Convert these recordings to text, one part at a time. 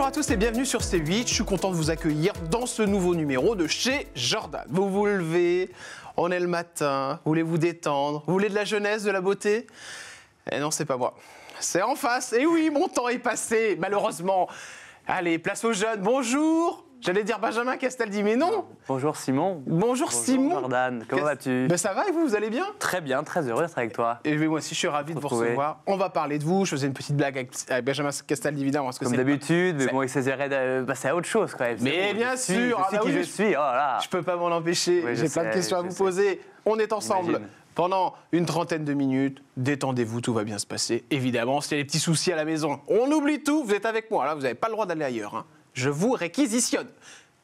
à tous et bienvenue sur C8. Je suis content de vous accueillir dans ce nouveau numéro de chez Jordan. Vous vous levez, on est le matin, vous voulez vous détendre, vous voulez de la jeunesse, de la beauté? Eh non, c'est pas moi. C'est en face. Et oui, mon temps est passé, malheureusement. Allez, place aux jeunes. Bonjour. J'allais dire Benjamin Castaldi, mais non. Bonjour Simon. Bonjour Simon. Jordan, comment vas-tu? Ben ça va et vous allez bien? Très bien, très heureux d'être avec toi. Et moi aussi, je suis ravi de vous recevoir. On va parler de vous. Je faisais une petite blague avec Benjamin Castaldi, évidemment. Parce que comme d'habitude, mais bon, il s'essaierait de passer à autre chose quand même. Mais bien sûr, je sais qui je suis. Oh là. Je peux pas m'en empêcher. Oui, j'ai plein de questions à vous poser. On est ensemble. J'imagine. Pendant une trentaine de minutes, détendez-vous, tout va bien se passer. Évidemment, s'il y a des petits soucis à la maison, on oublie tout, vous êtes avec moi, là, vous n'avez pas le droit d'aller ailleurs. Hein. Je vous réquisitionne.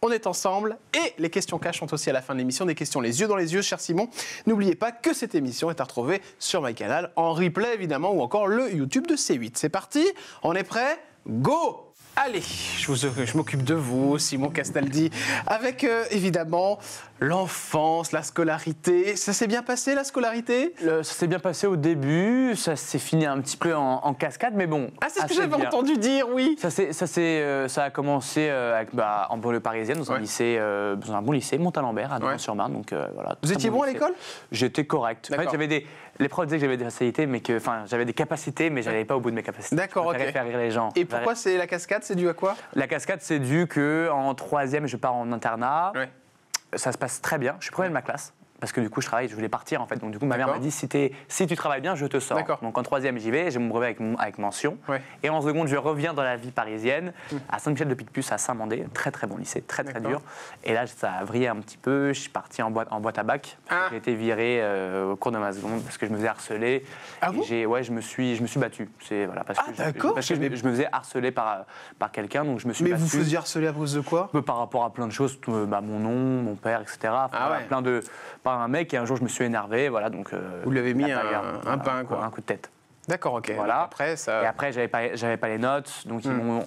On est ensemble et les questions cash sont aussi à la fin de l'émission, des questions les yeux dans les yeux, cher Simon. N'oubliez pas que cette émission est à retrouver sur MyCanal, en replay évidemment, ou encore le YouTube de C8. C'est parti, on est prêt? Go! Allez, je m'occupe de vous, Simon Castaldi, avec évidemment l'enfance, la scolarité. Ça s'est bien passé, la scolarité? Ça s'est bien passé au début, ça s'est fini un petit peu en cascade, mais bon. Ah, c'est ce que j'avais entendu dire, oui. Ça a commencé en banlieue parisienne, dans un lycée, dans un bon lycée, Montalembert, à Nogent-sur-Marne. Donc voilà. Vous étiez bon à l'école? J'étais correct. En fait, les profs disaient que j'avais des facilités, mais j'avais des capacités, mais j'allais pas au bout de mes capacités. D'accord, ok. Faire rire les gens. Et pourquoi c'est la cascade? C'est dû à quoi? La cascade, c'est dû qu'en troisième, je pars en internat. Ouais. Ça se passe très bien. Je suis premier de ma classe. Parce que du coup, je travaille, je voulais partir en fait. Donc du coup, ma mère m'a dit si tu travailles bien, je te sors. Donc en troisième, j'y vais, j'ai mon brevet avec mention. Ouais. Et en seconde, je reviens dans la vie parisienne, à Saint-Michel-de-Picpus, à Saint-Mandé, très très bon lycée, très très dur. Et là, ça a vrillé un petit peu. Je suis parti en boîte à bac. J'ai été viré au cours de ma seconde parce que je me faisais harceler. Ah bon? Je me suis battu. Parce que je me faisais harceler par quelqu'un, donc je me suis battu. Mais vous faisiez harceler à cause de quoi? Par rapport à plein de choses, mon nom, mon père, etc. Plein de par un mec, et un jour je me suis énervé, voilà, donc vous lui avez mis un pain, quoi. Un coup de tête. D'accord, ok. Voilà. Après, ça... Et après, j'avais pas les notes, donc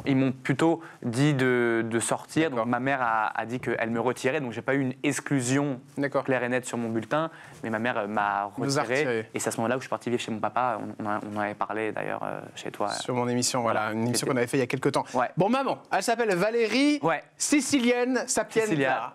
ils m'ont plutôt dit de sortir. Donc ma mère a dit qu'elle me retirait, donc j'ai pas eu une exclusion claire et nette sur mon bulletin, mais ma mère m'a retiré. Et c'est à ce moment-là où je suis parti vivre chez mon papa. On en avait parlé d'ailleurs chez toi. Sur mon émission, voilà, une émission qu'on avait fait il y a quelques temps. Ouais. Bon, maman, elle s'appelle Valérie Sicilienne Sapienza.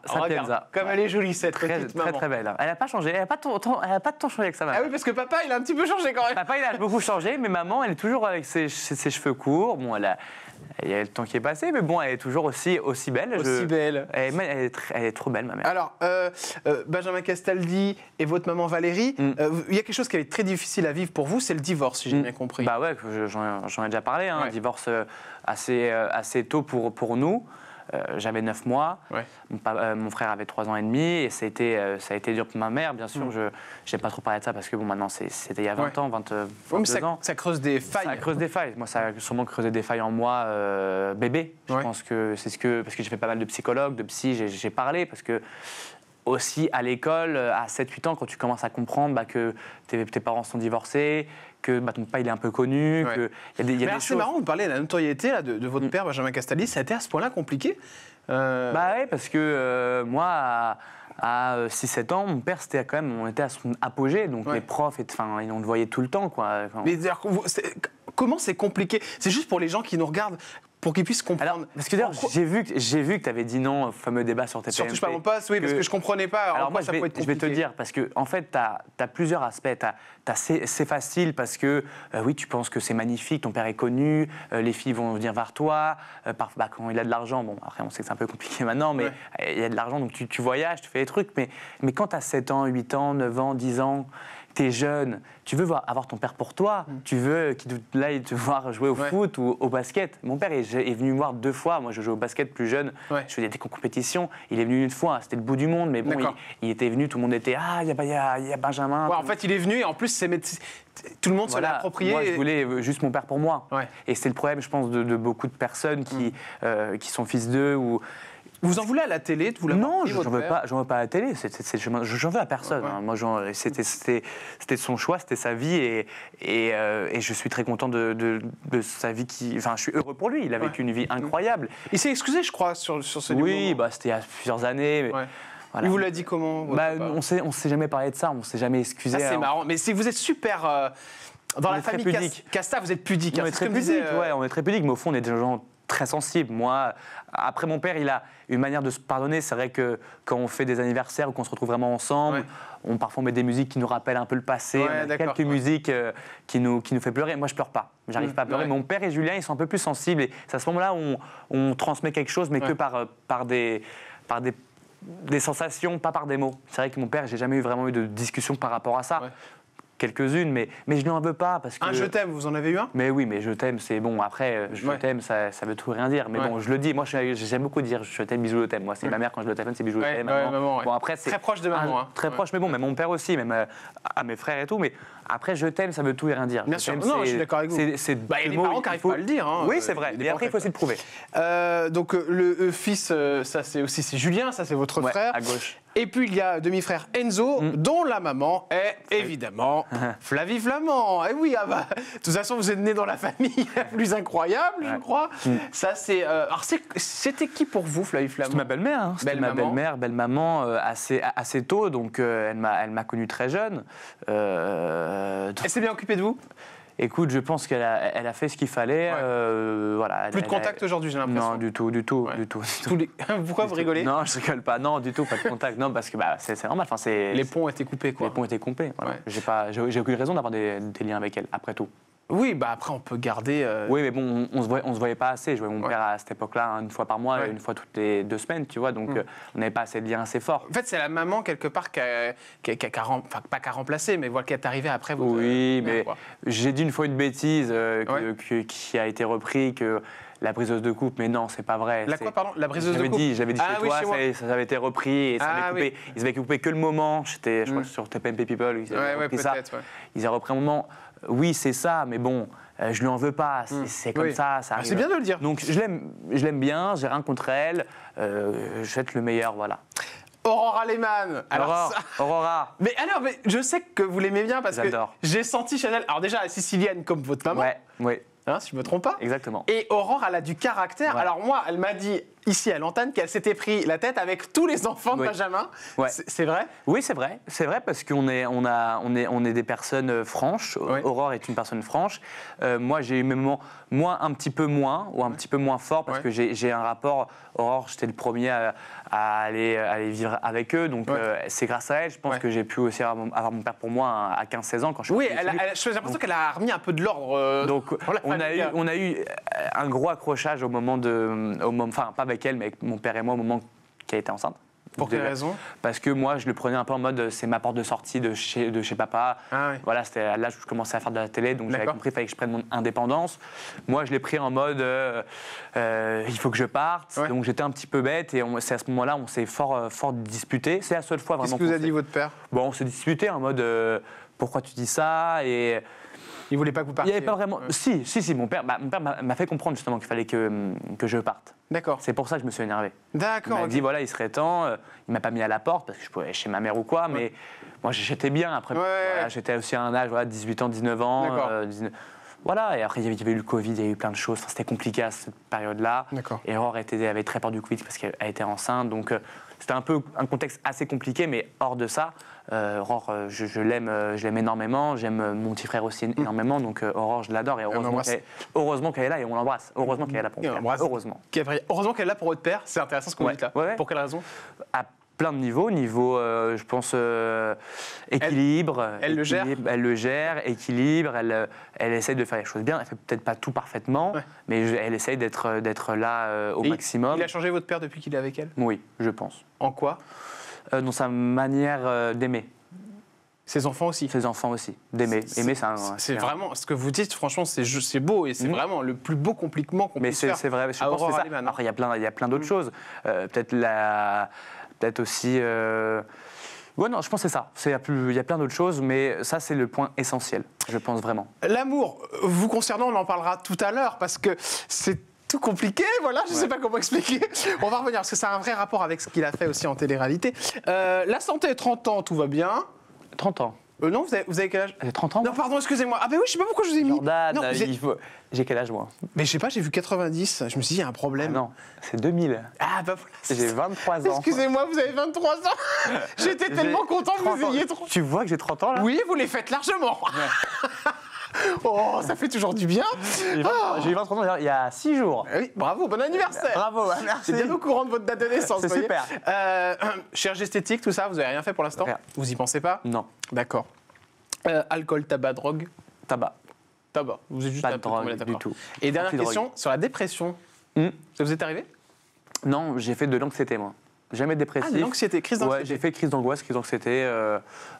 Comme elle est jolie, cette petite maman. Très très belle. Elle n'a pas changé, elle n'a pas tant changé avec sa maman. Ah oui, parce que papa, il a un petit peu changé quand même. Papa, il a beaucoup changé, mais maman, elle est toujours avec ses cheveux courts. Bon, il y a le temps qui est passé, mais bon, elle est toujours aussi belle. Belle. Elle est trop belle, ma mère. Alors, Benjamin Castaldi et votre maman Valérie, il y a quelque chose qui est très difficile à vivre pour vous, c'est le divorce, si j'ai bien compris. Bah ouais, j'en ai déjà parlé, un divorce assez tôt pour nous. J'avais 9 mois, mon frère avait 3 ans et demi, et ça a été dur pour ma mère, bien sûr. Je n'ai pas trop parlé de ça parce que bon, maintenant c'était il y a 20 ans, 22 ans. Ça creuse des failles. Ça creuse des failles. Moi, ça a sûrement creusé des failles en moi, bébé. Je pense que parce que j'ai fait pas mal de psychologues, de psy, j'ai parlé, parce que aussi à l'école, à 7-8 ans, quand tu commences à comprendre que tes parents sont divorcés, que ton papa il est un peu connu, qu'il y a des choses... C'est marrant, vous parlez de la notoriété là, de votre père, Benjamin Castaldi, ça a été à ce point-là compliqué Bah oui, parce que moi, à 6-7 ans, mon père, c'était quand même, on était à son apogée, donc les profs, on le voyait tout le temps, quoi. Mais comment c'est compliqué? C'est juste pour les gens qui nous regardent, pour qu'ils puissent comprendre. Alors, parce que d'ailleurs, j'ai vu que tu avais dit non au fameux débat sur TPMP. Sur Touche pas mon poste, oui, parce que je comprenais pas. Alors moi, je vais te dire, parce que en fait, tu as plusieurs aspects. C'est facile parce que, oui, tu penses que c'est magnifique, ton père est connu, les filles vont venir vers toi, quand il a de l'argent, bon, après, on sait que c'est un peu compliqué maintenant, mais il y a de l'argent, donc tu voyages, tu fais des trucs, mais quand tu as 7 ans, 8 ans, 9 ans, 10 ans, t'es jeune, tu veux avoir ton père pour toi, tu veux qu'il te voir jouer au foot ou au basket. Mon père est venu me voir 2 fois, moi je jouais au basket plus jeune, je faisais des compétitions, il est venu 1 fois, c'était le bout du monde, mais bon, il était venu, tout le monde était « Ah, il y a Benjamin ». En fait, il est venu et en plus, tout le monde se l'a approprié. Moi, je voulais juste mon père pour moi. Et c'est le problème, je pense, de beaucoup de personnes qui sont fils d'eux ou... Vous en voulez à la télé? Non, j'en veux pas à la télé. J'en veux à personne. Hein. Moi, c'était son choix, c'était sa vie, et je suis très content de sa vie. Enfin, je suis heureux pour lui. Il a vécu une vie incroyable. Il s'est excusé, je crois, sur ce moment. Oui, c'était il y a plusieurs années. Mais voilà. Il vous l'a dit comment? On s'est jamais parlé de ça. On s'est jamais excusé. C'est marrant. Mais vous êtes super dans la famille Casta, vous êtes pudique. On est très pudique. On est très pudique, mais au fond, on est des gens très sensible. Moi, après mon père, il a une manière de se pardonner. C'est vrai que quand on fait des anniversaires ou qu'on se retrouve vraiment ensemble, parfois on met des musiques qui nous rappellent un peu le passé. On a quelques musiques qui nous fait pleurer. Moi, je pleure pas. J'arrive pas à pleurer. Mon père et Julien, ils sont un peu plus sensibles. Et c'est à ce moment-là où on transmet quelque chose, mais que par des sensations, pas par des mots. C'est vrai que mon père, j'ai jamais vraiment eu de discussion par rapport à ça. Quelques-unes, mais je lui en veux pas parce que... Un je t'aime, vous en avez eu un? Mais oui, mais je t'aime, c'est bon. Après, je t'aime, ça veut tout rien dire. Mais bon, je le dis. Moi, j'aime beaucoup dire je t'aime, bisous, je t'aime. Moi, c'est ma mère quand je le téléphone, c'est bisous, je t'aime. Maman, bon, après, c'est très proche de maman. Très proche, mais bon, mais mon père aussi, même à mes frères et tout. Mais après, je t'aime, ça veut tout et rien dire. Bien sûr, non, je suis d'accord avec vous. C'est il y a des parents qui n'arrivent pas à le dire. Oui, c'est vrai. Et après, il faut aussi le prouver. Donc, le fils, ça c'est Julien, ça c'est votre frère. À gauche. Et puis il y a demi-frère Enzo, dont la maman est évidemment Flavie Flamand. Et oui, de toute façon, vous êtes né dans la famille la plus incroyable, je crois. Ça, c'est. Alors, c'était qui pour vous, Flavie Flamand? C'était ma belle-mère. Hein. C'était ma belle-mère, belle-maman, assez tôt. Donc, elle m'a connu très jeune. Elle s'est bien occupée de vous? Écoute, je pense qu'elle a fait ce qu'il fallait. Voilà, plus de contact aujourd'hui, j'ai l'impression. Non, du tout. Pourquoi vous rigolez? Non, je rigole pas. Non, du tout, pas de contact. Non, parce que c'est normal. Enfin, les ponts étaient coupés, quoi. Les ponts étaient coupés. Voilà. J'ai aucune raison d'avoir des liens avec elle, après tout. Oui, après, on peut garder... Oui, mais bon, on se voyait pas assez. Je voyais mon père à cette époque-là une fois par mois, une fois toutes les 2 semaines, tu vois. Donc, on n'avait pas assez de liens assez forts. En fait, c'est la maman, quelque part, pas qu'à remplacer, mais voilà, qui est arrivée après. Oui, mais j'ai dit une fois une bêtise qui a été reprise, que la briseuse de coupe, mais non, c'est pas vrai. Quoi, pardon? La briseuse de coupe? Je l'avais dit chez toi, ça avait été repris et ça avait coupé. Ils avaient coupé que le moment. Je crois, sur TPMP People, ils avaient repris ça. Ils avaient repris un moment. Oui, c'est ça, mais bon, je lui en veux pas. C'est comme ça arrive. C'est bien de le dire. Donc, je l'aime bien, j'ai rien contre elle. Je souhaite le meilleur, voilà. Aurora Lehmann. Aurora. Mais je sais que vous l'aimez bien parce que j'ai senti Chanel. Alors déjà, sicilienne comme votre maman. Oui. Si je me trompe pas. Exactement. Et Aurore, elle a du caractère. Ouais. Alors moi, elle m'a dit ici à l'antenne qu'elle s'était pris la tête avec tous les enfants de Benjamin. Ouais. C'est vrai? Oui, c'est vrai. C'est vrai parce qu'on est des personnes franches. Aurore est une personne franche. Moi, j'ai eu mes moments, un petit peu moins fort parce que j'ai un rapport. Aurore, j'étais le premier à aller vivre avec eux. Donc, c'est grâce à elle, je pense que j'ai pu aussi avoir mon père pour moi à 15-16 ans quand je suis j'ai l'impression qu'elle a remis un peu de l'ordre. Donc, on a eu un gros accrochage au moment enfin, pas avec elle, mais avec mon père et moi, au moment qu'elle était enceinte. Pour quelle raison? Parce que moi, je le prenais un peu en mode, c'est ma porte de sortie de chez papa. Voilà, c'était à l'âge où je commençais à faire de la télé, donc j'avais compris qu'il fallait que je prenne mon indépendance. Moi, je l'ai pris en mode, il faut que je parte. Donc j'étais un petit peu bête et c'est à ce moment-là, on s'est fort disputé. C'est la seule fois vraiment. Qu'est-ce que vous a dit votre père? Bon, on s'est disputé en mode, pourquoi tu dis ça? Et il voulait pas que vous partiez? Il n'y avait pas vraiment. Si, mon père m'a fait comprendre justement qu'il fallait que je parte. D'accord. C'est pour ça que je me suis énervé. D'accord. Il m'a dit voilà, il serait temps. Il m'a pas mis à la porte parce que je pouvais aller chez ma mère ou quoi, mais moi j'étais bien. Après, voilà, j'étais aussi à un âge, 18 ans, 19 ans. Voilà, et après il y avait eu le Covid, il y a eu plein de choses. Enfin, c'était compliqué à cette période-là. Et Aurore avait très peur du Covid parce qu'elle était enceinte. Donc c'était un peu un contexte assez compliqué, mais hors de ça, Aurore, je l'aime énormément. J'aime mon petit frère aussi énormément. Donc Aurore, je l'adore. Et heureusement qu'elle est là et on l'embrasse. Heureusement qu'elle est là pour mon père. Heureusement qu'elle est là pour votre père. C'est intéressant ce que vous dites là. Pour quelle raison? À plein de niveaux, je pense équilibre. Elle le gère. Elle le gère, équilibre. Elle essaye de faire les choses bien. Elle fait peut-être pas tout parfaitement, mais elle essaye d'être là au maximum. Il a changé votre père depuis qu'il est avec elle? Oui, je pense. En quoi? Dans sa manière d'aimer. Ses enfants aussi? Ses enfants aussi. D'aimer. Aimer, c'est vraiment, ce que vous dites, franchement, c'est beau et c'est vraiment le plus beau compliment qu'on puisse faire. Mais c'est vrai, je pense que ça. Après, il y a plein d'autres choses. Peut-être aussi... non, je pense que c'est ça. Il y a plein d'autres choses, mais ça, c'est le point essentiel, je pense vraiment. L'amour, vous concernant, on en parlera tout à l'heure, parce que c'est tout compliqué, voilà, je ne sais pas comment expliquer. On va revenir, parce que ça a un vrai rapport avec ce qu'il a fait aussi en télé-réalité. La santé, 30 ans, tout va bien. 30 ans. Non, vous avez quel âge? J'ai 30 ans. Non, pardon, excusez-moi. Ah ben oui, je sais pas pourquoi je vous ai mis. Jordan, j'ai quel âge, moi? Mais je sais pas, j'ai vu 90. Je me suis dit, il y a un problème. Non, c'est 2000. Ah bah voilà. J'ai 23 ans. Excusez-moi, vous avez 23 ans. J'étais tellement content que vous ayez 30 ans. Tu vois que j'ai 30 ans, là? Oui, vous les faites largement. Oh, ça fait toujours du bien. J'ai eu 23 ans il y a 6 jours. Oui, bravo, bon anniversaire. Bravo, merci. C'est bien au courant de votre date de naissance. C'est vous voyez. super. Chirurgie esthétique, tout ça, vous n'avez rien fait pour l'instant? Rien. Vous y pensez pas? Non, D'accord. Alcool, tabac, drogue? tabac. Tabac. Vous êtes juste Pas de un peu drogue d'accord. du tout. Et dernière Anti-drogue. question, sur la dépression. Hmm. Ça vous est arrivé? Non, j'ai fait de l'anxiété, moi. Jamais dépressif. Ah, de l'anxiété, crise d'anxiété. Ouais, j'ai fait crise d'anxiété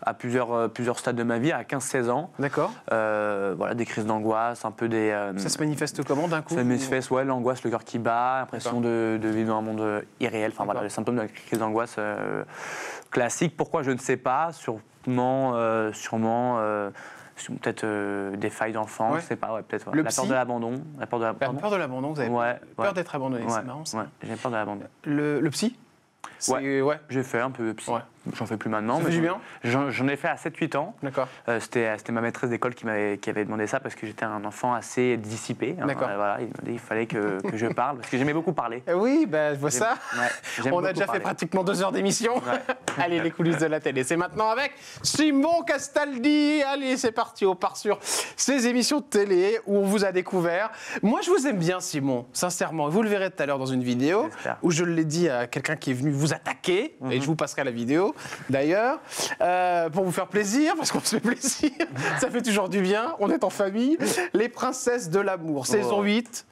à plusieurs stades de ma vie, à 15-16 ans. D'accord. Voilà, des crises d'angoisse, un peu des... Ça se manifeste comment d'un coup? Ça me fait, ouais, l'angoisse, le cœur qui bat, l'impression de vivre dans un monde irréel. Enfin voilà, les symptômes de la crise d'angoisse classique. Pourquoi, je ne sais pas. Sûrement peut-être des failles d'enfant, Ouais. je sais pas, ouais, peut-être. Le La peur psy de l'abandon. La peur de La l'abandon. peur de l'abandon, vous avez Ouais, peur ouais. d'être abandonné, Ouais, c'est marrant ça. ouais, j'ai peur de l'abandon. Le psy? Ouais. J'ai fait un peu de psy. Ouais. J'en fais plus maintenant. Ça mais fait du bien? J'en ai fait à 7-8 ans. D'accord. C'était ma maîtresse d'école qui avait demandé ça parce que j'étais un enfant assez dissipé. Hein. D'accord. Voilà, il m'a dit qu'il fallait que je parle parce que j'aimais beaucoup parler. Oui, ben, je vois ça. Ouais, j'aime On a beaucoup déjà fait parler. pratiquement 2 heures d'émission. Ouais. Allez, les coulisses de la télé. C'est maintenant avec Simon Castaldi. Allez, c'est parti. On part sur ces émissions de télé où on vous a découvert. Moi, je vous aime bien, Simon, sincèrement. Vous le verrez tout à l'heure dans une vidéo J'espère. où je l'ai dit à quelqu'un qui est venu vous attaquer. Et je vous passerai la vidéo, d'ailleurs, pour vous faire plaisir, parce qu'on se fait plaisir. Ça fait toujours du bien. On est en famille. Les princesses de l'amour, saison 8.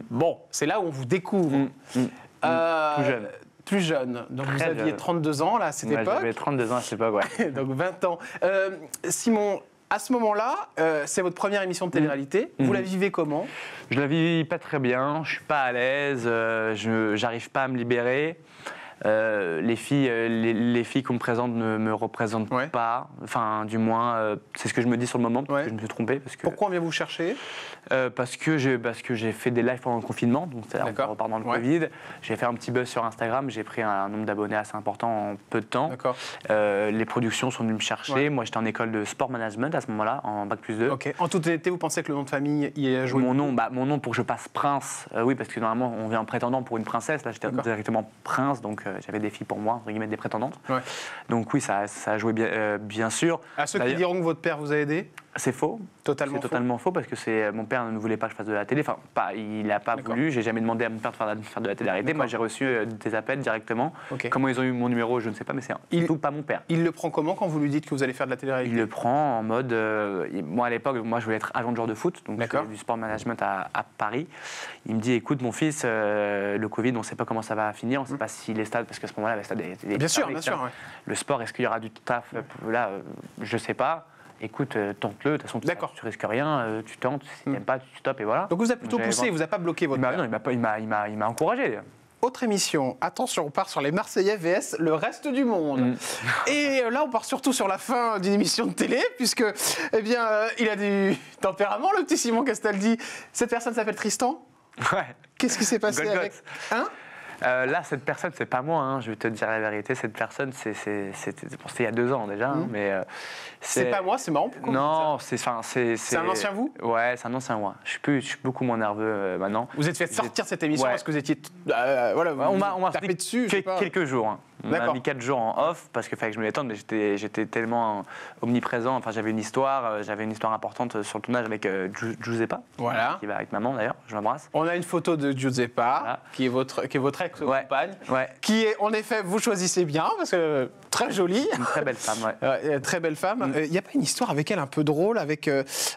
Bon, c'est là où on vous découvre. Plus jeune. Plus jeune. Donc vous Très aviez jeune. 32 ans là, à cette Ouais, époque. j'avais 32 ans à cette époque, ouais. Donc 20 ans. Simon, à ce moment-là, c'est votre première émission de télé-réalité. Vous la vivez comment? Je la vis pas très bien, je suis pas à l'aise, j'arrive pas à me libérer. Les filles qu'on me présente ne me représentent Ouais. pas. Enfin, du moins, c'est ce que je me dis sur le moment, parce Ouais. que je me suis trompé. Parce que, Pourquoi on vient vous chercher? parce que j'ai fait des lives pendant le confinement, donc D'accord. on repart dans le Ouais. Covid. J'ai fait un petit buzz sur Instagram, j'ai pris un nombre d'abonnés assez important en peu de temps. D'accord. Les productions sont venues me chercher. Ouais. Moi, j'étais en école de sport management à ce moment-là, en bac+2. Ok. En toute honnêteté, vous pensez que le nom de famille y a joué? Mon nom pour que je passe prince, oui, parce que normalement on vient en prétendant pour une princesse. Là, j'étais D'accord. directement prince, donc j'avais des filles pour moi, entre guillemets, des prétendantes. Ouais. Donc oui, ça a joué bien sûr. À ceux qui D'ailleurs, diront que votre père vous a aidé? c'est faux. Totalement C'est totalement faux parce que mon père ne voulait pas que je fasse de la télé. Enfin, il n'a pas D'accord. voulu. J'ai jamais demandé à mon père de faire de la télé-réalité. D'accord. Moi, j'ai reçu des appels directement. Ok. Comment ils ont eu mon numéro, je ne sais pas, mais c'est surtout pas mon père. Il le prend comment quand vous lui dites que vous allez faire de la Il télé-réalité? le prend en mode. Moi, à l'époque, je voulais être agent de joueur de foot, donc je D'accord. faisais du sport management à Paris. Il me dit écoute, mon fils, le Covid, on ne sait pas comment ça va finir, on ne sait pas si les stades, parce qu'à ce moment-là, les stades étaient Bien sûr, fermés, bien etc. sûr. Ouais. Le sport, est-ce qu'il y aura du taf là je ne sais pas. Écoute, tente-le, de toute façon, D'accord. tu risques rien, tu tentes, si t'aimes pas, tu stoppes et voilà. Donc vous a plutôt J'avais poussé, il vous a pas bloqué votre père. Non, il m'a encouragé. Autre émission, attention, on part sur les Marseillais vs le reste du monde. Et là, on part surtout sur la fin d'une émission de télé, puisque, eh bien, il a du tempérament, le petit Simon Castaldi. Cette personne s'appelle Tristan. Ouais. Qu'est-ce qui s'est passé Golgoth. avec... Hein? Là, cette personne, c'est pas moi, hein, je vais te dire la vérité. Cette personne, c'était il y a 2 ans déjà, hein, mais C'est pas moi, c'est marrant. Pourquoi Non, vous dites c'est un ancien vous? Ouais, c'est un ancien moi. Je suis beaucoup moins nerveux maintenant. ça vous êtes fait sortir de cette émission Ouais. parce que vous étiez... voilà, vous On m'a tapé pris dessus, je sais pas. quelques jours. Hein. On m'a D'accord. mis 4 jours en off parce qu'il fallait que je me détende, mais j'étais tellement omniprésent. Enfin, j'avais une histoire importante sur le tournage avec Giuseppa, Voilà. qui va avec maman d'ailleurs. Je l'embrasse. On a une photo de Giuseppa, Voilà. qui est votre ex-compagne, Ouais, qui est, en effet, vous choisissez bien, parce que très jolie. une très belle femme. Ouais. Très belle femme. Il n'y a pas une histoire avec elle un peu drôle avec...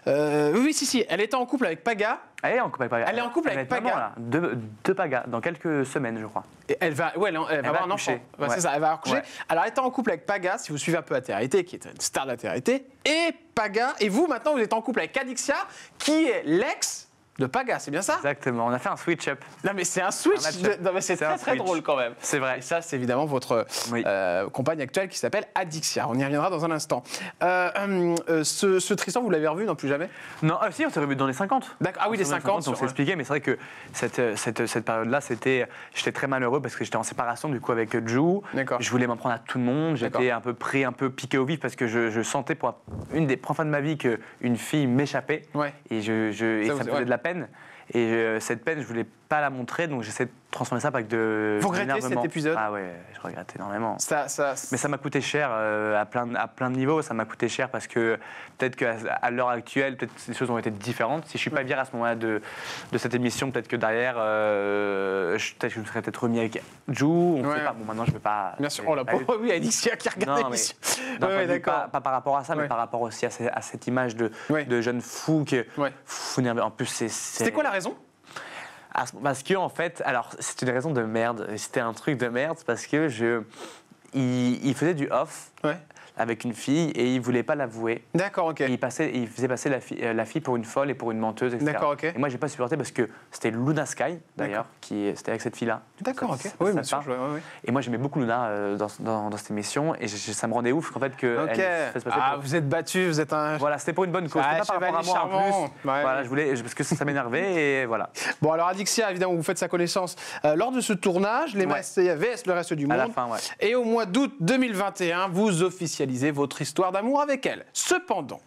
Oui, si. Elle était en couple avec Paga. Elle est en couple avec Paga. Elle est en couple avec va être maman, Paga. là, de Paga, dans quelques semaines, je crois. Et elle va avoir un enfant. accoucher. Ouais, Ouais. C'est ça, elle va accoucher. Ouais. Alors, elle était en couple avec Paga, si vous suivez un peu la télé-réalité, qui est une star de la télé-réalité. Et Paga, et vous, maintenant, vous êtes en couple avec Cadixia, qui est l'ex de Paga, c'est bien ça? Exactement, on a fait un switch-up. Non, mais c'est un switch. Un match-up. Non, mais c'est C'est un très switch. drôle quand même. C'est vrai. Et ça, c'est évidemment votre Oui. compagne actuelle qui s'appelle Adixia. On y reviendra dans un instant. Ce Tristan, vous l'avez revu? Non, plus jamais? Non, si, on s'est revu dans les 50. D'accord. Ah oui, On les s'est revu 50. on s'est expliqué, mais c'est vrai que cette période-là, j'étais très malheureux parce que j'étais en séparation du coup avec Ju. D'accord. Je voulais m'en prendre à tout le monde. D'accord. J'étais un peu piqué au vif parce que je sentais pour une des premières fois de ma vie qu'une fille m'échappait Ouais. et ça vous- me faisait ouais. de la peine. Et cette peine, je voulais pas la montrer, donc j'essaie de transformer ça avec de Vous regrettez cet épisode? Ah ouais, je regrette énormément. Ça... Mais ça m'a coûté cher à plein de niveaux. Ça m'a coûté cher parce que peut-être qu'à l'heure actuelle, peut-être les choses ont été différentes. Si je suis pas viré à ce moment-là de cette émission, peut-être que derrière, peut-être que je me serais peut-être remis avec Ju. On ne sait pas. Bon, maintenant je ne vais pas. Bien sûr. Oh la pauvre, oui, Alexia qui regarde l'émission. Non, d'accord. Pas par rapport à ça, mais par rapport aussi à cette image de jeune fou qui. En plus, C'était quoi la raison? Parce que en fait, alors c'est une raison de merde. C'était un truc de merde parce que il faisait du off avec une fille et il voulait pas l'avouer. D'accord, ok. Et il faisait passer la fille pour une folle et pour une menteuse, etc. D'accord, ok. Et moi, j'ai pas supporté parce que c'était Luna Sky, d'ailleurs, c'était avec cette fille-là. D'accord, ok. Oui, bien sûr. Et moi, j'aimais beaucoup Luna dans cette émission et ça me rendait ouf qu'en fait que. Ok. Vous êtes battu, vous êtes un. Voilà, c'était pour une bonne cause. C'était pas par rapport à moi en plus. Voilà, je voulais parce que ça m'énervait et voilà. Bon, alors Alexia, évidemment, vous faites sa connaissance lors de ce tournage, les Maestria vs le reste du monde. À la fin, Et au mois d'août 2021, vous officialisez votre histoire d'amour avec elle. Cependant,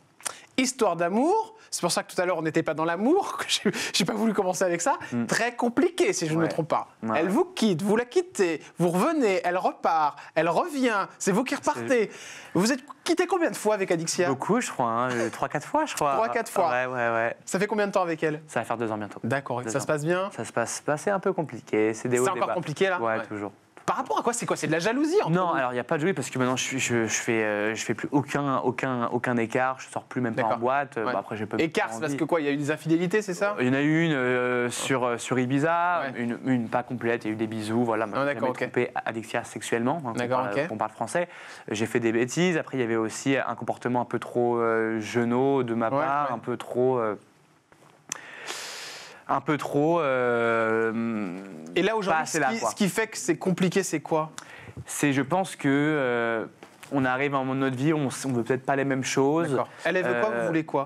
histoire d'amour, c'est pour ça que tout à l'heure on n'était pas dans l'amour, que j'ai pas voulu commencer avec ça, très compliqué si je ne me trompe pas. Elle vous quitte, vous la quittez, vous revenez, elle repart, elle revient, c'est vous qui repartez. Vous êtes quitté combien de fois avec Alexia? Beaucoup, je crois, 3-4 fois, je crois. 3-4 fois. Ouais. Ça fait combien de temps avec elle? Ça va faire 2 ans bientôt. D'accord, ça se passe bien? Ça se passe, c'est un peu compliqué, c'est des hauts, des bas. C'est encore compliqué là? Ouais, toujours. Par rapport à quoi? C'est quoi? C'est de la jalousie entre Non, vous? alors il n'y a pas de jalousie parce que maintenant je fais plus aucun écart, je sors plus même pas en boîte. Ouais. Après, j'ai pas écart, c'est parce que quoi? Il y a eu des infidélités, c'est ça? Il y en a eu une sur Ibiza, une pas complète, il y a eu des bisous, voilà. J'ai trompé Alexia sexuellement, on parle français. J'ai fait des bêtises. Après, il y avait aussi un comportement un peu trop jeunot de ma part, un peu trop. Et là aujourd'hui, ce qui fait que c'est compliqué, c'est quoi? Je pense que on arrive à un moment de notre vie où on ne veut peut-être pas les mêmes choses. Elle veut quoi? Vous voulez quoi?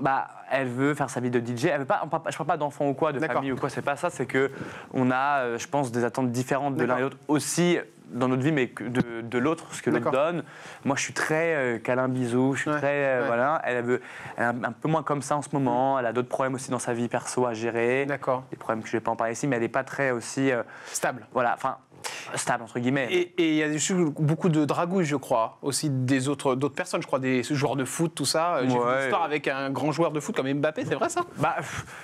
Elle veut faire sa vie de DJ. Elle veut pas, je parle pas d'enfant ou quoi, de famille ou quoi. C'est pas ça. C'est que on a, je pense, des attentes différentes de l'un et l'autre aussi dans notre vie, mais de l'autre, ce que l'autre donne. Moi, je suis très câlin, bisou. Je suis très voilà. Elle est un peu moins comme ça en ce moment. Elle a d'autres problèmes aussi dans sa vie perso à gérer. Des problèmes que je vais pas en parler ici, mais elle n'est pas très aussi stable. Voilà. Enfin. Stable entre guillemets. Et il y a beaucoup de dragouilles, je crois, aussi d'autres personnes, je crois, des joueurs de foot, tout ça. J'ai vu une histoire avec un grand joueur de foot comme Mbappé, c'est vrai ça?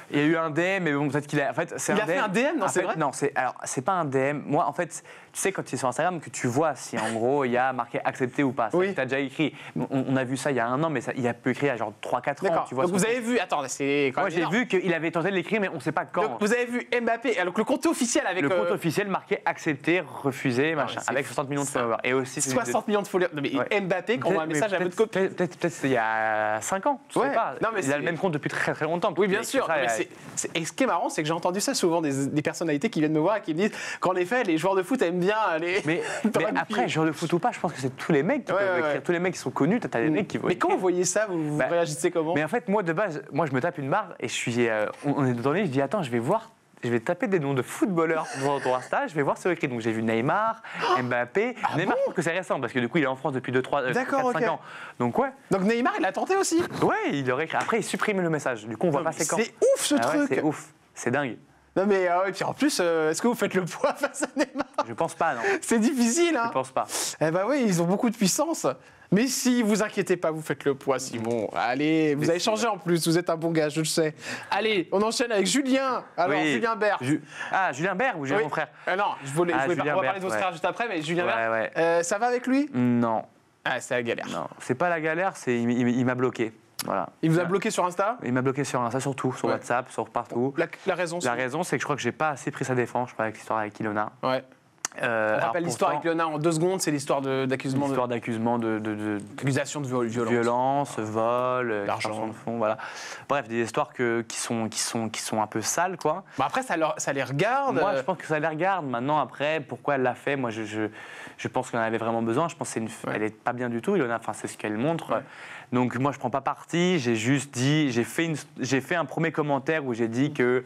Il y a eu un DM, mais bon, peut-être qu'il a. En fait, il a fait un DM, non, c'est vrai? Non, c'est pas un DM. Moi, en fait, tu sais, quand tu es sur Instagram, que tu vois si en gros il y a marqué accepté ou pas. Tu as déjà écrit. On a vu ça il y a 1 an, mais il a pu écrire il y a genre 3-4 ans. Tu vois. Donc vous avez vu, attends, c'est quand même. Moi, j'ai vu qu'il avait tenté de l'écrire, mais on ne sait pas quand. Donc vous avez vu Mbappé, alors le compte officiel avec. Le compte officiel marqué accepté, refusé, machin, avec 60 millions de followers. Et aussi 60 millions de followers. Mais Mbappé, quand on voit un message à votre copie. Peut-être c'était il y a 5 ans. Je sais pas. Il a le même compte depuis très très longtemps. Oui, bien sûr. Et ce qui est marrant, c'est que j'ai entendu ça souvent des personnalités qui viennent me voir et qui me disent qu'en effet, les joueurs de foot aiment bien aller. Mais après, joueur de foot ou pas, je pense que c'est tous les mecs qui peuvent écrire. Tous les mecs qui sont connus, t'as des mecs qui vont. Mais quand vous voyez ça, vous réagissez comment? Mais en fait, moi de base, je me tape une barre et on est dans les, je dis attends, je vais taper des noms de footballeurs dans ton Insta, je vais voir ce écrit. Donc j'ai vu Neymar, Mbappé. Neymar, je trouve que c'est récent parce que du coup il est en France depuis 4-5 ans. Donc Donc Neymar, il a tenté aussi? Ouais, il aurait écrit. Après, il supprime le message. Du coup, on voit pas c'est quand. C'est ouf ce truc! C'est ouf, c'est dingue. Non mais et puis en plus, est-ce que vous faites le poids face à Neymar? Je pense pas, non. C'est difficile, hein? Je pense pas. Eh ben oui, ils ont beaucoup de puissance. Mais si vous inquiétez pas, vous faites le poids, Simon. Allez, vous avez changé en plus, vous êtes un bon gars, je le sais. Allez, on enchaîne avec Julien. Alors, Julien Bert. Julien Bert ou Julien mon frère? Non, on va parler de votre frère juste après, mais Julien Bert, ça va avec lui? Non. C'est la galère. Non, c'est pas la galère, il m'a bloqué. Voilà. Il vous a bloqué sur Insta? Il m'a bloqué sur Insta, surtout, sur WhatsApp, sur partout. La raison? La raison, c'est que je crois que j'ai pas assez pris sa défense, je crois, avec l'histoire avec Ilona. Ouais. On rappelle l'histoire avec Ilona en 2 secondes, c'est l'histoire d'accusement. L'histoire d'accusement accusation de violence, vol, d'argent de fonds, voilà. Bref, des histoires qui sont un peu sales, quoi. Après, ça les regarde. Moi, je pense que ça les regarde. Maintenant, après, pourquoi elle l'a fait? Moi, je pense qu'elle en avait vraiment besoin. Je pense qu'elle n'est pas bien du tout, Ilona. Enfin, c'est ce qu'elle montre. Ouais. Donc moi, je prends pas parti. J'ai juste dit, j'ai fait un premier commentaire où j'ai dit que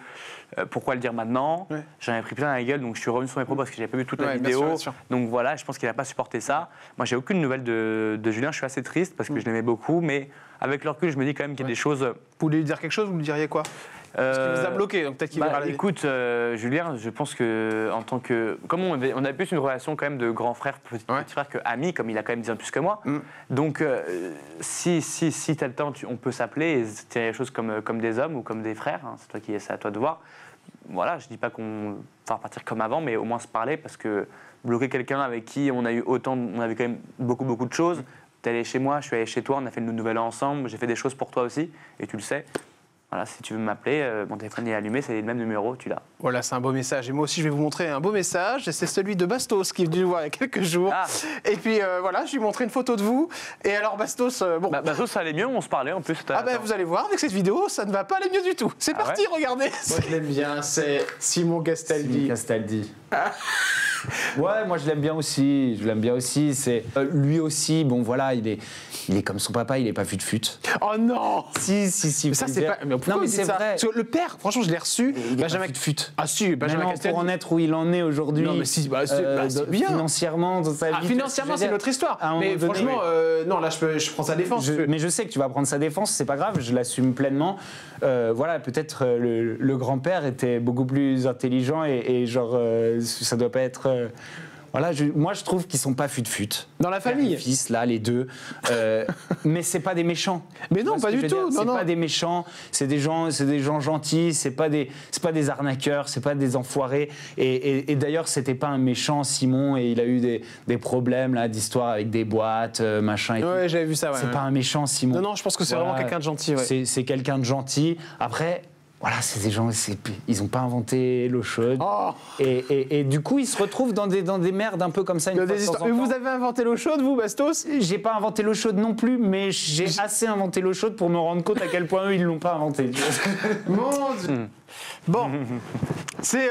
pourquoi le dire maintenant. J'en ai pris plein la gueule, donc je suis revenu sur mes propos parce que j'avais pas vu toute la vidéo. Bien sûr. Donc voilà, je pense qu'il n'a pas supporté ça. Moi, j'ai aucune nouvelle de Julien. Je suis assez triste parce que je l'aimais beaucoup, mais avec le recul, je me dis quand même qu'il y a des choses. Vous voulez lui dire quelque chose? Vous lui diriez quoi? Parce qu'il vous a bloqué, donc peut-être qu'il verra la... Écoute, Julien, je pense que en tant que... Comme on a plus une relation quand même de grand frère, petit frère que ami, comme il a quand même 10 ans plus que moi. Donc, si tu as le temps, on peut s'appeler et se tirer les choses comme des hommes ou comme des frères. Hein, c'est à toi de voir. Voilà, je dis pas qu'on va repartir comme avant, mais au moins se parler, parce que bloquer quelqu'un avec qui on avait quand même beaucoup de choses. T'es allé chez moi, je suis allé chez toi, on a fait le nouvel an ensemble, j'ai fait des choses pour toi aussi, et tu le sais. Voilà, si tu veux m'appeler, mon téléphone est allumé, c'est le même numéro, tu l'as. Voilà, c'est un beau message. Et moi aussi, je vais vous montrer un beau message. C'est celui de Bastos qui est venu nous voir il y a quelques jours. Ah. Et puis voilà, je lui ai montré une photo de vous. Et alors, Bastos, bon. Bastos, ça allait mieux, on se parlait en plus. Vous allez voir, avec cette vidéo, ça ne va pas aller mieux du tout. C'est parti, regardez. Moi, je l'aime bien, c'est Simon Castaldi. Ouais, moi je l'aime bien aussi. C'est lui aussi. Bon voilà, il est comme son papa, il est pas fut-fut. Oh non. Si. Mais ça c'est pas. Mais non mais c'est vrai. Parce que le père, franchement, je l'ai reçu. Benjamin fut. Ah si, Benjamin Castaldi. Pour en être où il en est aujourd'hui. Non mais si, c'est bien. Financièrement, dans sa vie. Financièrement, c'est notre histoire. Mais franchement, non là, je prends sa défense. Mais je sais que tu vas prendre sa défense. C'est pas grave, je l'assume pleinement. Voilà, peut-être le grand-père était beaucoup plus intelligent et genre ça doit pas être. Voilà, moi je trouve qu'ils sont pas fut-fut. Dans la famille. Les fils, là, les deux. Mais c'est pas des méchants. Mais non, pas du tout. C'est pas des méchants, c'est des gens gentils, c'est pas des arnaqueurs, c'est pas des enfoirés. Et d'ailleurs, c'était pas un méchant, Simon, et il a eu des problèmes là d'histoire avec des boîtes, machin et tout. Ouais, j'avais vu ça, ouais. C'est pas un méchant, Simon. Non, je pense que c'est vraiment quelqu'un de gentil, ouais. C'est quelqu'un de gentil. Après, voilà, c'est des gens, ils n'ont pas inventé l'eau chaude. Oh. Et du coup, ils se retrouvent dans des merdes un peu comme ça. Mais vous avez inventé l'eau chaude, vous, Bastos? J'ai pas inventé l'eau chaude non plus, mais j'ai assez inventé l'eau chaude pour me rendre compte à quel point eux, ils l'ont pas inventé. Mon Dieu. Bon, c'est...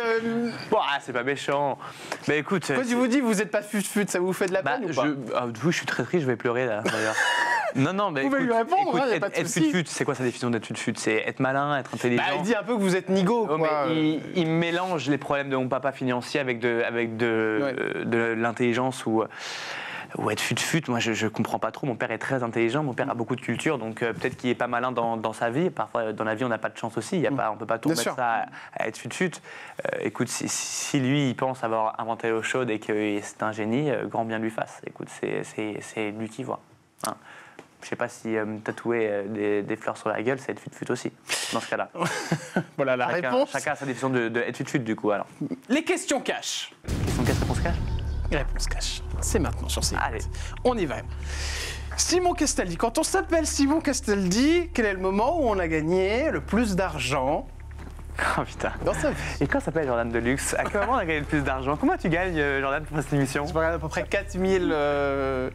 c'est pas méchant. Mais écoute... Quand je vous dis, vous êtes pas fut-fut, ça vous fait de la peine ou pas? Je suis très triste, je vais pleurer là, d'ailleurs. Non, mais vous pouvez lui répondre, il n'y a pas de être souci. fut-fut, c'est quoi sa définition d'être fut-fut? C'est être malin, être intelligent. Il dit un peu que vous êtes nigo, quoi. Mais il mélange les problèmes de mon papa financier avec de l'intelligence ou être fut-fut. Moi, je comprends pas trop. Mon père est très intelligent, mon père a beaucoup de culture, donc peut-être qu'il est pas malin dans sa vie. Parfois, dans la vie, on n'a pas de chance aussi. On peut pas tout mettre ça à être fut-fut. Écoute, si lui, il pense avoir inventé l'eau chaude et que c'est un génie, grand bien lui fasse. Écoute, c'est lui qui voit. Hein. Je sais pas si tatouer des fleurs sur la gueule, c'est être fut-fut aussi, dans ce cas-là. Voilà la réponse. Chacun a sa définition de être fut-fut, du coup, alors. Les questions cash. Questions cash, réponse cash. Réponse cash. C'est maintenant sur ces. Allez. On y va. Simon Castaldi. Quand on s'appelle Simon Castaldi, quel est le moment où on a gagné le plus d'argent? Oh putain. Dans sa vie. Et quand s'appelle Jordan Deluxe? À quel moment on a gagné le plus d'argent? Comment tu gagnes, Jordan, pour cette émission? Je regarde à peu près 4000. Je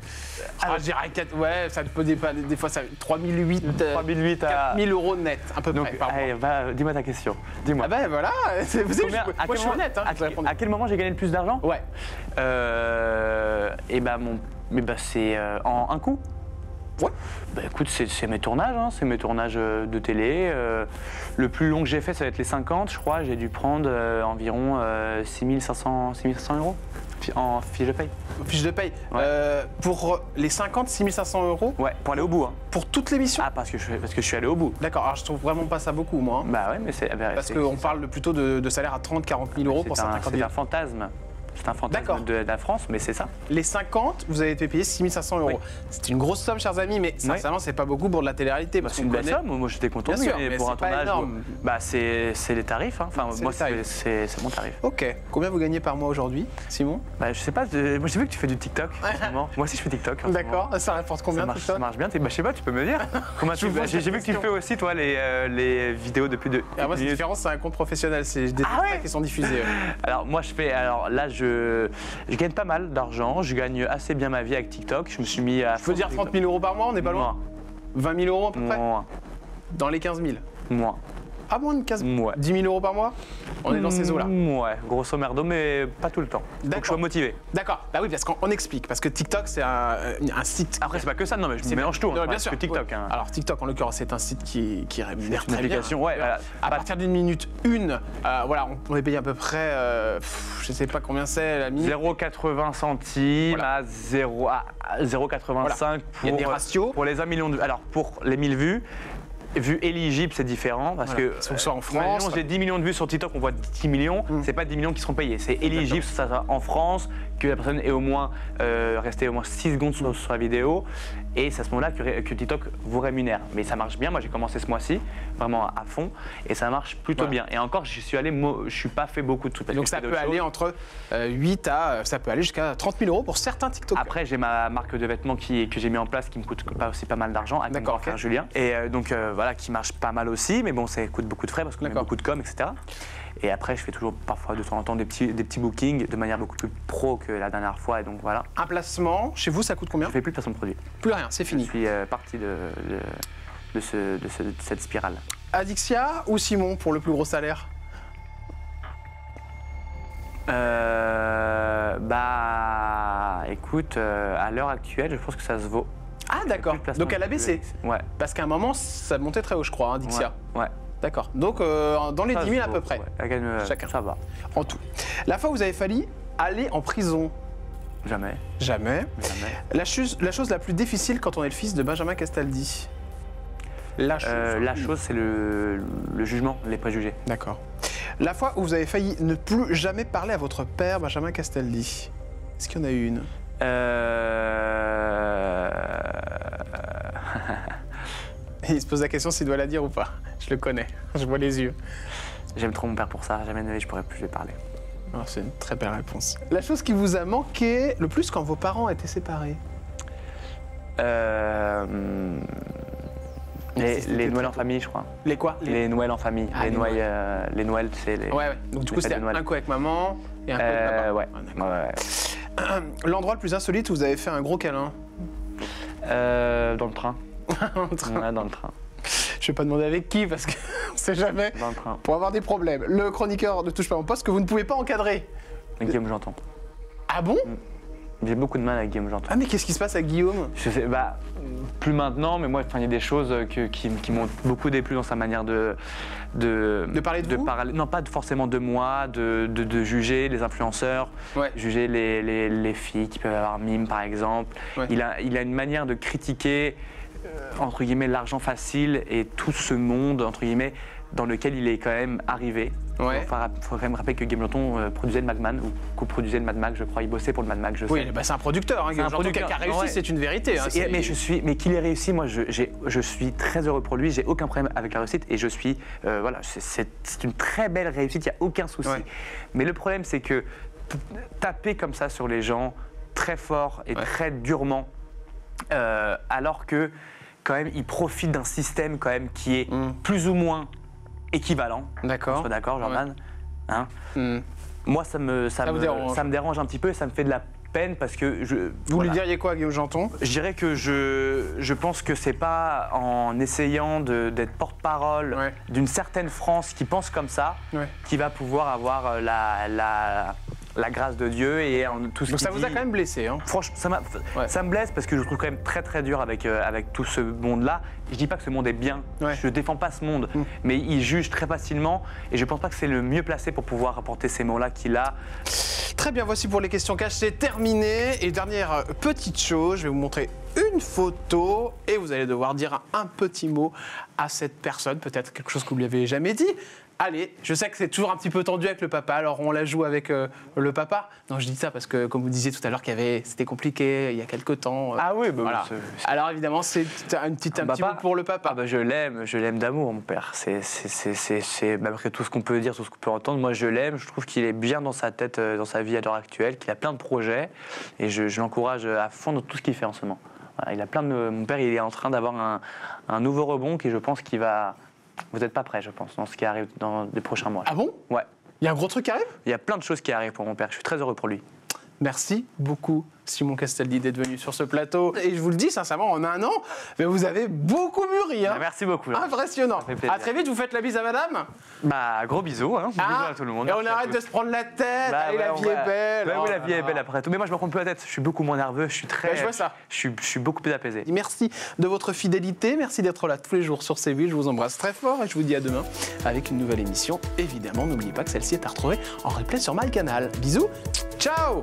dirais 4. Ouais, ça peut dépasser. Des fois, ça 3008. 3008 à. 4000 € net, à peu près. Par mois. Dis-moi ta question. Dis-moi. Ah ben voilà. Vous savez, moi, je suis honnête. À quel moment j'ai gagné le plus d'argent? Ouais. C'est en un coup. Ouais. Bah écoute, c'est mes tournages, hein, c'est mes tournages de télé. Le plus long que j'ai fait, ça va être les 50, je crois. J'ai dû prendre environ 6500 € en fiche de paye. Fiche de paye. Ouais. Pour les 50, 6500 €? Ouais, pour aller au bout. Hein. Pour toute l'émission? Ah, parce que je suis allé au bout. D'accord, alors je trouve vraiment pas ça beaucoup, moi. Bah ouais, mais c'est... Parce qu'on parle plutôt de salaire à 30, 40 000 € pour certains candidats. C'est un fantasme. C'est un fantasme de la France, mais c'est ça. Les 50, vous avez été payé 6500 €. Oui. C'est une grosse somme, chers amis, mais sincèrement, c'est pas beaucoup pour de la télé-réalité. C'est une belle somme, moi j'étais content de gagner pour un tournage. C'est les tarifs, hein. Enfin, moi c'est mon tarif. Ok. Combien vous gagnez par mois aujourd'hui, Simon? Je sais pas, moi j'ai vu que tu fais du TikTok en ce moment. Moi aussi je fais TikTok. D'accord, ça rapporte combien? Ça marche bien, je sais pas, tu peux me dire. J'ai vu que tu fais aussi, toi, les vidéos depuis de. Moi, c'est différent, c'est un compte professionnel, c'est des extraits qui sont diffusés. Alors, moi là, je gagne pas mal d'argent, je gagne assez bien ma vie avec TikTok. Je me suis mis à. Je peux dire 30 000 € par mois, on n'est pas loin? 20 000 € à peu près? Moins. Dans les 15 000? Moins. Ah, moins de 15 000? Ouais. 10 000 € par mois? On est dans ces eaux-là? Ouais, grosso merdo, mais pas tout le temps. Faut que je sois motivé. D'accord. Bah oui, parce qu'on explique. Parce que TikTok, c'est un site. Après, c'est pas que ça, non, mais je mélange tout. Bien sûr. Que TikTok. Hein. Alors, TikTok, en l'occurrence, c'est un site qui rémunère une application, ouais. À partir d'une minute une, voilà, on est payé à peu près, je sais pas combien c'est la minute. 0,80 centimes à 0,85 Il y a des ratios. pour les 1 million de vues. Alors, pour les 1000 vues, vu éligible, c'est différent parce Voilà. que Faut que ce soit en France. imaginons, j'ai 10 millions de vues sur TikTok, on voit 10 millions, c'est pas 10 millions qui seront payés. C'est éligible, ça sera en France, que la personne est au moins restée au moins 6 secondes sur la vidéo. Et c'est à ce moment-là que TikTok vous rémunère. Mais ça marche bien. Moi, j'ai commencé ce mois-ci, vraiment à fond, et ça marche plutôt bien. Et encore, je suis pas fait beaucoup de trucs. Donc ça peut aller entre 8 à, ça peut aller jusqu'à 30 000 euros pour certains TikTokers. Après, j'ai ma marque de vêtements que j'ai mis en place qui me coûte aussi pas mal d'argent avec mon D'accord, frère ok. Julien. Et donc voilà, qui marche pas mal aussi, mais bon, ça coûte beaucoup de frais parce qu'on met D'accord. beaucoup de com, etc. Et après, je fais toujours parfois de temps en temps des petits bookings de manière beaucoup plus pro que la dernière fois. Et donc voilà, Un placement, chez vous, ça coûte combien? je fais plus de placement de produit. Plus rien, c'est Je fini. suis parti de cette spirale. Adixia ou Simon pour le plus gros salaire? Écoute, à l'heure actuelle, je pense que ça se vaut. Ah d'accord, Plus de placement donc elle a de baissé. produit. Ouais. Parce qu'à un moment, ça montait très haut, je crois, hein, Dixia. Ouais. D'accord, donc dans les Ça 10 se 000 à vaut, peu près, ouais. Elle gagne, Chacun. Ça va. en tout. La fois où vous avez failli aller en prison? Jamais. Jamais. Jamais. La chose la plus difficile quand on est le fils de Benjamin Castaldi? La chose. C'est le jugement, les préjugés. D'accord. La fois où vous avez failli ne plus jamais parler à votre père, Benjamin Castaldi? Est-ce qu'il y en a eu une? Il se pose la question s'il doit la dire ou pas. Je le connais, je vois les yeux. J'aime trop mon père pour ça, jamais de ma vie je pourrais plus lui parler. Alors, c'est une très belle réponse. La chose qui vous a manqué le plus quand vos parents étaient séparés? Les Noëls en famille, je crois. Les quoi? Les Noëls en famille. Ah, les les Noëls, c'est les. Ouais, ouais. Donc du coup, les fêtes c'était de Noël. un coup avec maman et un coup avec papa. Ouais. Ah, d'accord. Ouais. L'endroit le plus insolite où vous avez fait un gros câlin? Dans le train. En train. Ouais, dans le train. Je vais pas demander avec qui parce qu'on sait jamais. Dans le train. Pour avoir des problèmes. Le chroniqueur ne touche pas mon poste que vous ne pouvez pas encadrer. Guillaume Janton. Ah bon? J'ai beaucoup de mal avec Guillaume Janton. Ah mais qu'est-ce qui se passe avec Guillaume? Je sais, plus maintenant, mais moi, il y a des choses qui m'ont beaucoup déplu dans sa manière de parler de vous parler, non, pas forcément de moi, de juger les influenceurs, Ouais. juger les filles qui peuvent avoir mime, par exemple. Ouais. Il a une manière de critiquer, entre guillemets, l'argent facile et tout ce monde, entre guillemets, dans lequel il est quand même arrivé. Ouais. Il faut quand même rappeler que Guillaume Janton produisait le Madman, ou co-produisait le Mad Max, je crois. Il bossait pour le Mad Max, je sais. Oui, bah c'est un producteur. Hein, C'est un Guillaume Janton, producteur. qui a réussi, Ouais. c'est une vérité. Hein, Mais qu'il ait réussi, moi je suis très heureux pour lui, j'ai aucun problème avec la réussite et je suis, voilà, c'est une très belle réussite, il n'y a aucun souci. Ouais. Mais le problème c'est que taper comme ça sur les gens, très fort et Ouais. très durement, alors que quand même ils profitent d'un système quand même qui est plus ou moins équivalent. D'accord. On soit d'accord, Jordan, hein. Hmm. Moi ça me vous dérange. ça me dérange un petit peu et ça me fait de la peine parce que Vous voilà. lui diriez quoi à Guillaume Janton? Je dirais que je pense que c'est pas en essayant d'être porte-parole Ouais. d'une certaine France qui pense comme ça Ouais. qui va pouvoir avoir la grâce de Dieu et tout ce Donc qu'il ça vous a dit. quand même blessé, hein? Franchement, Ouais. ça me blesse parce que je le trouve quand même très très dur avec tout ce monde-là. Je dis pas que ce monde est bien, Ouais. je défends pas ce monde, mais il juge très facilement et je pense pas que c'est le mieux placé pour pouvoir apporter ces mots-là qu'il a. Très bien, voici pour les questions cash, c'est terminé. Et dernière petite chose, je vais vous montrer une photo et vous allez devoir dire un petit mot à cette personne, peut-être quelque chose que vous ne lui avez jamais dit. Allez, je sais que c'est toujours un petit peu tendu avec le papa, alors on la joue avec le papa. Non, je dis ça parce que, comme vous disiez tout à l'heure, c'était compliqué il y a quelques temps. Ah oui, bah, voilà. Alors évidemment, c'est un petit mot pour le papa. Ah bah je l'aime d'amour, mon père. C'est malgré tout ce qu'on peut dire, tout ce qu'on peut entendre, moi je l'aime. Je trouve qu'il est bien dans sa tête, dans sa vie à l'heure actuelle, qu'il a plein de projets et je l'encourage à fond dans tout ce qu'il fait en ce moment. Voilà, il a mon père, il est en train d'avoir un nouveau rebond qui, je pense, qu'il va. Vous n'êtes pas prêts, je pense, dans ce qui arrive dans les prochains mois. Ah bon? Ouais. Il y a un gros truc qui arrive? Il y a plein de choses qui arrivent pour mon père. Je suis très heureux pour lui. Merci beaucoup, Simon Castaldi, d'être venu sur ce plateau. Et je vous le dis sincèrement, en un an, mais vous avez beaucoup mûri. Hein. Merci beaucoup. Impressionnant. fait plaisir. À très vite, vous faites la bise à madame. Bah, gros bisous, hein. Bisous à tout le monde. Et on Merci à arrête tous. de se prendre la tête. Bah, Allez, ouais, la on vie va- est belle. Bah Oh oui, la là vie est là. belle après tout. Mais moi, je me prends plus la tête. Je suis beaucoup moins nerveux. Je suis très. Bah, je vois ça. Je suis beaucoup plus apaisé. Merci de votre fidélité. Merci d'être là tous les jours sur C8. Je vous embrasse très fort et je vous dis à demain avec une nouvelle émission. Évidemment, n'oubliez pas que celle-ci est à retrouver en replay sur MyCanal. Bisous. Ciao.